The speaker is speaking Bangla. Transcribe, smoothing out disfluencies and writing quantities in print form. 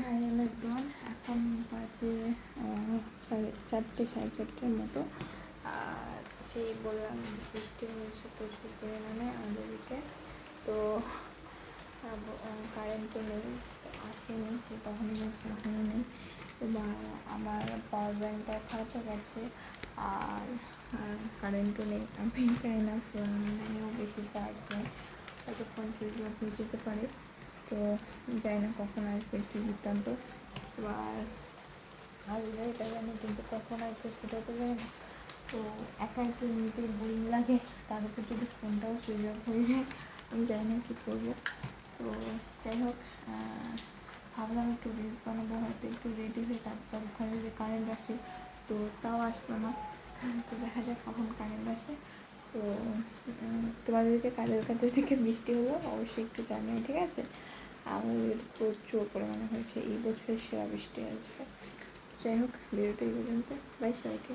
হাই হ্যালো এভরিওয়ান, এখন বাজে 4:30 মতো। আর সেই বললাম বৃষ্টি হয়েছে প্রচুর পরিমাণে আমাদের দিকে। তো কারেন্ট তো নেই, আসেনি, সে কখনই গেছে এখনও নেই। এবার আমার পাওয়ার ব্যাঙ্কটা খারাপ হয়ে গেছে আর কারেন্টও নেই। আমি চাই না ফোনেও বেশি চার্জ নেই, হয়তো ফোন সুইচ অফ হয়ে যেতে পারে। তো জানি না কখন আসবে কি বৃত্তান্ত। এবার আসবে এটা জানি, কিন্তু কখন আসবে সেটা তো জানি না। তো একা একটু এমনিতেই বোরিং লাগে, তার উপর যদি ফোনটাও সুইচ অফ হয়ে যায়, আমি জানি না কী করবো। তো যাই হোক, ভাবলাম একটু রিলস বানাবো, হয়তো একটু রেডি হয়ে তারপর ওখানে যদি কারেন্ট আসে, তো তাও আসবে না। তো দেখা যাক কখন কারেন্ট আসে। তো তোমাদেরকে কাদের থেকে বৃষ্টি হলো অবশ্যই একটু জানিও, ঠিক আছে? আমাদের প্রচুর পরিমাণে হয়েছে, এই বছরের সেরা বৃষ্টি হয়েছে। যাই হোক, ভিডিওটা এই পর্যন্ত। বাই সবাইকে।